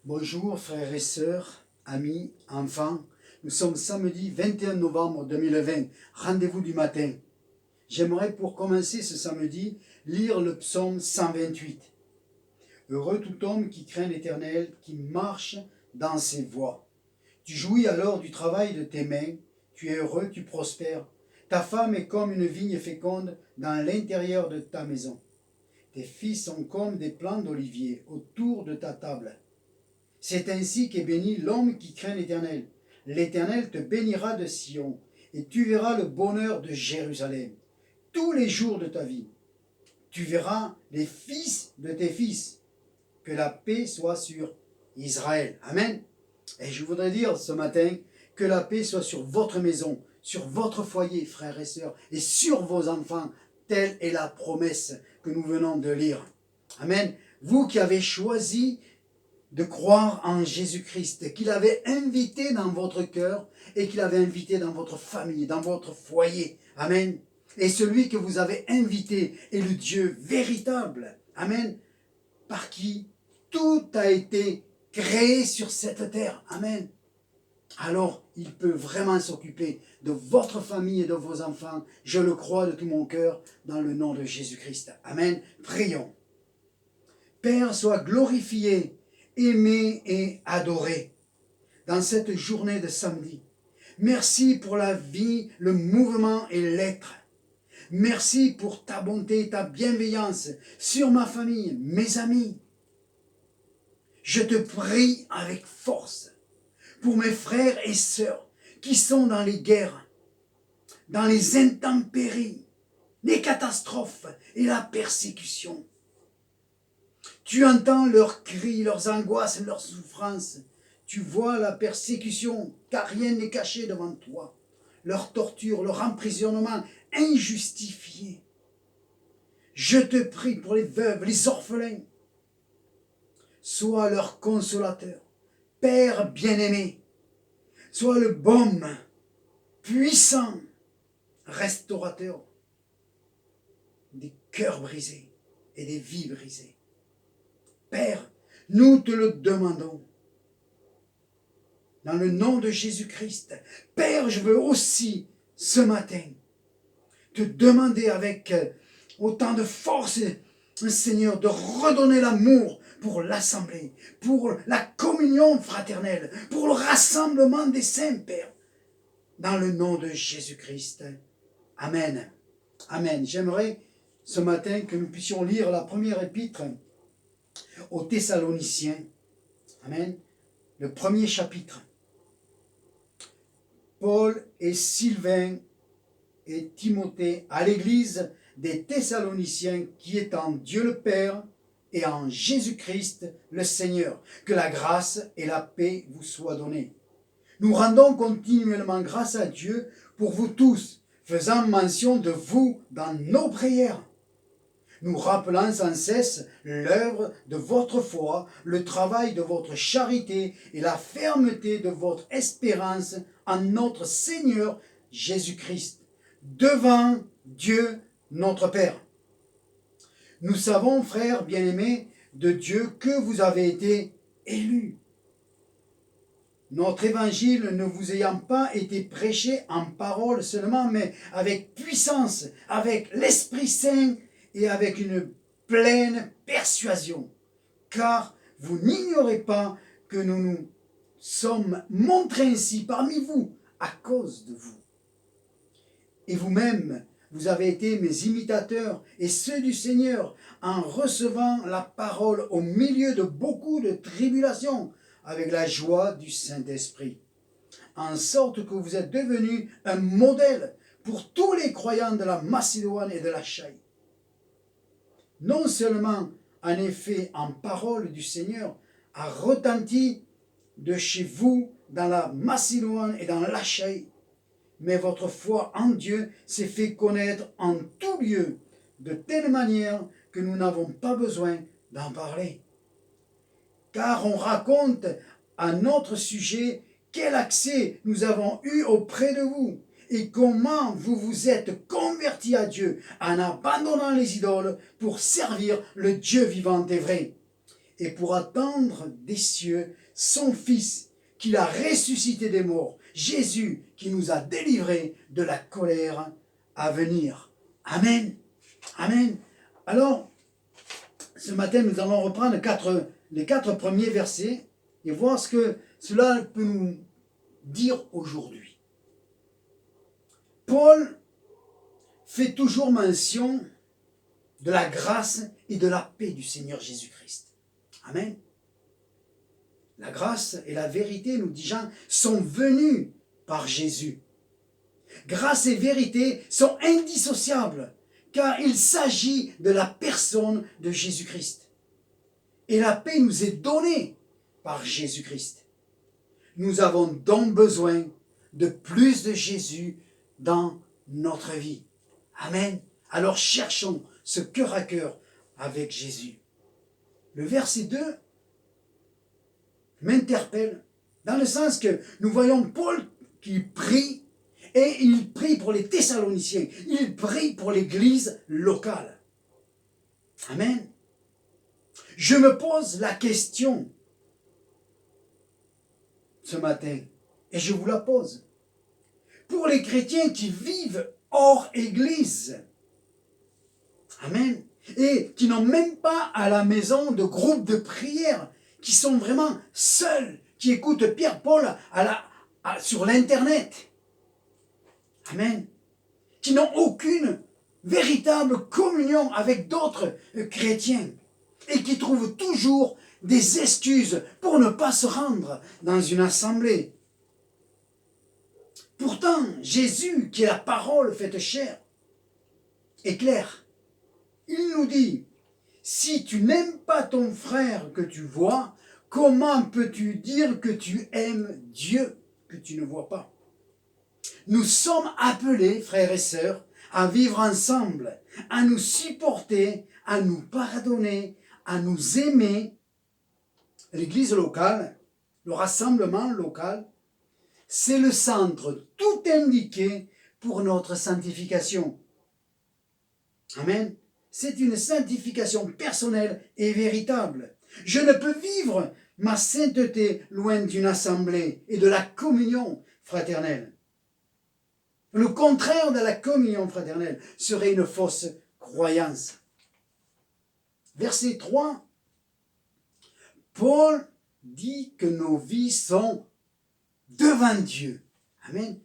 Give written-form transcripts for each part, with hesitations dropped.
Bonjour frères et sœurs, amis, enfants. Nous sommes samedi 21 novembre 2020, rendez-vous du matin. J'aimerais pour commencer ce samedi lire le psaume 128. Heureux tout homme qui craint l'Éternel, qui marche dans ses voies. Tu jouis alors du travail de tes mains, tu es heureux, tu prospères. Ta femme est comme une vigne féconde dans l'intérieur de ta maison. Tes fils sont comme des plants d'olivier autour de ta table. C'est ainsi qu'est béni l'homme qui craint l'Éternel. L'Éternel te bénira de Sion, et tu verras le bonheur de Jérusalem tous les jours de ta vie. Tu verras les fils de tes fils. Que la paix soit sur Israël. Amen. Et je voudrais dire ce matin que la paix soit sur votre maison, sur votre foyer, frères et sœurs, et sur vos enfants. Telle est la promesse que nous venons de lire. Amen. Vous qui avez choisi de croire en Jésus-Christ, qu'il avait invité dans votre cœur et qu'il avait invité dans votre famille, dans votre foyer. Amen. Et celui que vous avez invité est le Dieu véritable. Amen. Par qui tout a été créé sur cette terre. Amen. Alors, il peut vraiment s'occuper de votre famille et de vos enfants. Je le crois de tout mon cœur dans le nom de Jésus-Christ. Amen. Prions. Père, sois glorifié, aimé et adoré dans cette journée de samedi. Merci pour la vie, le mouvement et l'être. Merci pour ta bonté, ta bienveillance sur ma famille, mes amis. Je te prie avec force pour mes frères et sœurs qui sont dans les guerres, dans les intempéries, les catastrophes et la persécution. Tu entends leurs cris, leurs angoisses, leurs souffrances. Tu vois la persécution, car rien n'est caché devant toi. Leur torture, leur emprisonnement injustifié. Je te prie pour les veuves, les orphelins. Sois leur consolateur, Père bien-aimé. Sois le baume puissant, restaurateur des cœurs brisés et des vies brisées. Père, nous te le demandons. Dans le nom de Jésus-Christ. Père, je veux aussi, ce matin, te demander avec autant de force, Seigneur, de redonner l'amour pour l'assemblée, pour la communion fraternelle, pour le rassemblement des saints, Père. Dans le nom de Jésus-Christ. Amen. Amen. J'aimerais ce matin que nous puissions lire la première épître aux Thessaloniciens. Amen. Le premier chapitre. Paul et Sylvain et Timothée à l'église des Thessaloniciens qui est en Dieu le Père et en Jésus-Christ le Seigneur. Que la grâce et la paix vous soient données. Nous rendons continuellement grâce à Dieu pour vous tous, faisant mention de vous dans nos prières. Nous rappelant sans cesse l'œuvre de votre foi, le travail de votre charité et la fermeté de votre espérance en notre Seigneur Jésus-Christ, devant Dieu notre Père. Nous savons, frères bien-aimés de Dieu, que vous avez été élus. Notre évangile ne vous ayant pas été prêché en parole seulement, mais avec puissance, avec l'Esprit Saint et avec une pleine persuasion. Car vous n'ignorez pas que nous nous sommes montrés ainsi parmi vous à cause de vous. Et vous-même, vous avez été mes imitateurs et ceux du Seigneur en recevant la parole au milieu de beaucoup de tribulations avec la joie du Saint-Esprit. En sorte que vous êtes devenus un modèle pour tous les croyants de la Macédoine et de l'Achaïe. Non seulement, en effet, en parole du Seigneur, a retenti de chez vous dans la Macédoine et dans l'Achaïe, mais votre foi en Dieu s'est fait connaître en tout lieu, de telle manière que nous n'avons pas besoin d'en parler. Car on raconte à notre sujet quel accès nous avons eu auprès de vous et comment vous vous êtes convertis à Dieu en abandonnant les idoles pour servir le Dieu vivant et vrai. et pour attendre des cieux son Fils qu'il a ressuscité des morts, Jésus qui nous a délivrés de la colère à venir. Amen. Amen. Alors, ce matin, nous allons reprendre les 4 premiers versets et voir ce que cela peut nous dire aujourd'hui. Paul fait toujours mention de la grâce et de la paix du Seigneur Jésus-Christ. Amen. La grâce et la vérité, nous dit Jean, sont venues par Jésus. Grâce et vérité sont indissociables, car il s'agit de la personne de Jésus-Christ. Et la paix nous est donnée par Jésus-Christ. Nous avons donc besoin de plus de Jésus dans notre vie. Amen. Alors cherchons ce cœur à cœur avec Jésus. Le verset 2 m'interpelle dans le sens que nous voyons Paul qui prie, et il prie pour les Thessaloniciens, il prie pour l'église locale. Amen. Je me pose la question ce matin, et je vous la pose. Pour les chrétiens qui vivent hors église, amen, et qui n'ont même pas à la maison de groupe de prière, qui sont vraiment seuls, qui écoutent Pierre-Paul sur l'internet, amen, qui n'ont aucune véritable communion avec d'autres chrétiens, et qui trouvent toujours des excuses pour ne pas se rendre dans une assemblée. Pourtant, Jésus, qui est la parole faite chair, est clair. Il nous dit, si tu n'aimes pas ton frère que tu vois, comment peux-tu dire que tu aimes Dieu que tu ne vois pas? Nous sommes appelés, frères et sœurs, à vivre ensemble, à nous supporter, à nous pardonner, à nous aimer. L'église locale, le rassemblement local, c'est le centre tout indiqué pour notre sanctification. Amen. C'est une sanctification personnelle et véritable. Je ne peux vivre ma sainteté loin d'une assemblée et de la communion fraternelle. Le contraire de la communion fraternelle serait une fausse croyance. Verset 3, Paul dit que nos vies sont devant Dieu. Amen.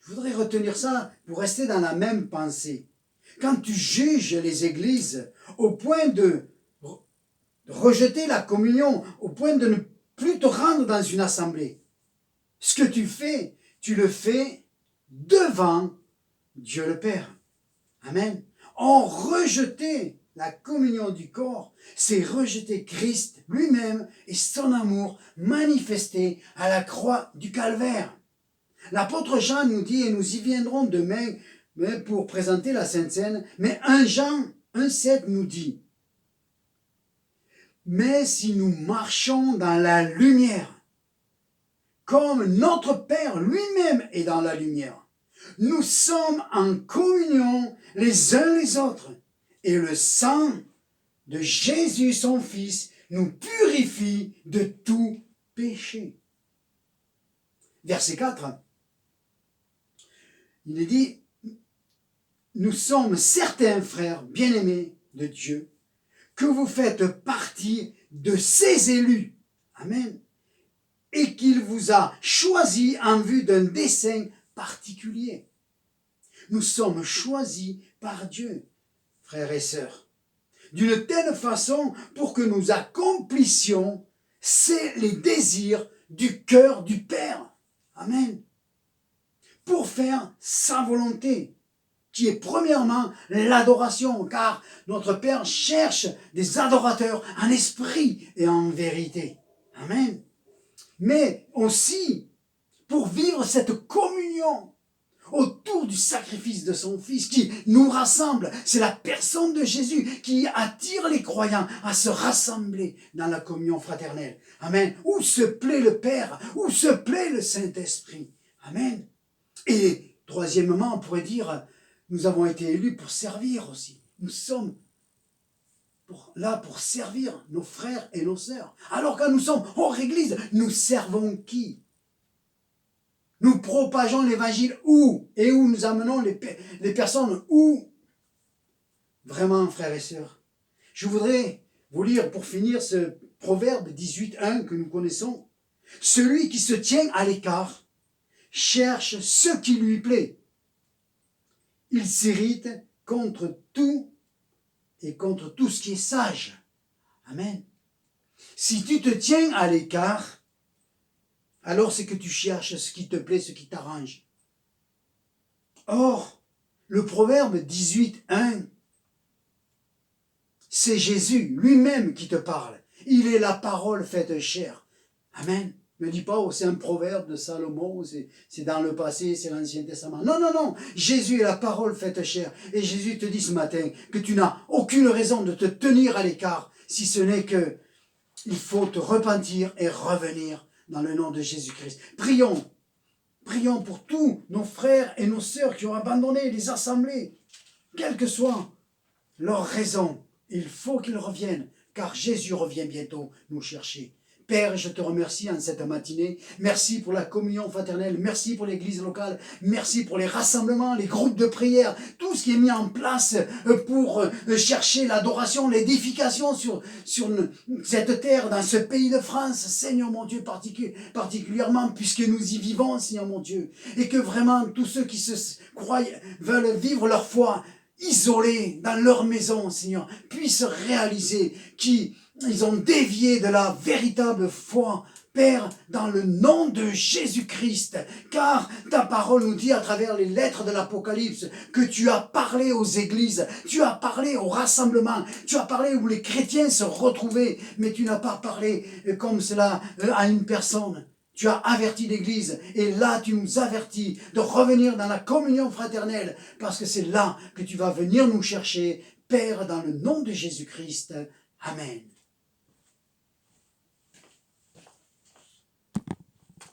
Je voudrais retenir ça pour rester dans la même pensée. Quand tu juges les églises au point de rejeter la communion, au point de ne plus te rendre dans une assemblée, ce que tu fais, tu le fais devant Dieu le Père. Amen. En rejeter la communion du corps, c'est rejeter Christ lui-même et son amour manifesté à la croix du Calvaire. L'apôtre Jean nous dit, et nous y viendrons demain pour présenter la Sainte Seine, mais 1 Jean 1,7 nous dit, mais si nous marchons dans la lumière, comme notre Père lui-même est dans la lumière, nous sommes en communion les uns les autres, et le sang de Jésus, son Fils, nous purifie de tout péché. Verset 4, il est dit, nous sommes certains frères bien-aimés de Dieu, que vous faites partie de ses élus. Amen. Et qu'il vous a choisi en vue d'un dessein particulier. Nous sommes choisis par Dieu, frères et sœurs, d'une telle façon pour que nous accomplissions les désirs du cœur du Père. Amen. Pour faire sa volonté, qui est premièrement l'adoration, car notre Père cherche des adorateurs en esprit et en vérité. Amen. Mais aussi pour vivre cette communion autour du sacrifice de son Fils qui nous rassemble. C'est la personne de Jésus qui attire les croyants à se rassembler dans la communion fraternelle. Amen. Où se plaît le Père, où se plaît le Saint-Esprit. Amen. Et troisièmement, on pourrait dire, nous avons été élus pour servir aussi. Nous sommes là pour servir nos frères et nos sœurs. Alors quand nous sommes hors église, nous servons qui? Nous propageons l'évangile où? Et où nous amenons les personnes où? Vraiment, frères et sœurs, je voudrais vous lire pour finir ce proverbe 18:1 que nous connaissons. Celui qui se tient à l'écart cherche ce qui lui plaît. Il s'irrite contre tout et contre tout ce qui est sage. Amen. Si tu te tiens à l'écart, alors c'est que tu cherches ce qui te plaît, ce qui t'arrange. Or, le proverbe 18:1, c'est Jésus lui-même qui te parle. Il est la parole faite chair. Amen. Ne dis pas, oh, c'est un proverbe de Salomon, c'est dans le passé, c'est l'Ancien Testament. Non, non, non. Jésus est la parole faite chair. Et Jésus te dit ce matin que tu n'as aucune raison de te tenir à l'écart, si ce n'est que il faut te repentir et revenir dans le nom de Jésus-Christ. Prions. Prions pour tous nos frères et nos sœurs qui ont abandonné les assemblées. Quelle que soit leur raison, il faut qu'ils reviennent, car Jésus revient bientôt nous chercher. Père, je te remercie en cette matinée. Merci pour la communion fraternelle. Merci pour l'église locale. Merci pour les rassemblements, les groupes de prière. Tout ce qui est mis en place pour chercher l'adoration, l'édification sur cette terre, dans ce pays de France. Seigneur mon Dieu, particulièrement puisque nous y vivons, Seigneur mon Dieu. Et que vraiment tous ceux qui se croient veulent vivre leur foi isolés dans leur maison, Seigneur, puissent réaliser qu'ils ont dévié de la véritable foi, Père, dans le nom de Jésus-Christ, car ta parole nous dit à travers les lettres de l'Apocalypse que tu as parlé aux églises, tu as parlé au rassemblement, tu as parlé où les chrétiens se retrouvaient, mais tu n'as pas parlé comme cela à une personne. Tu as averti l'Église et là tu nous avertis de revenir dans la communion fraternelle parce que c'est là que tu vas venir nous chercher, Père, dans le nom de Jésus-Christ. Amen.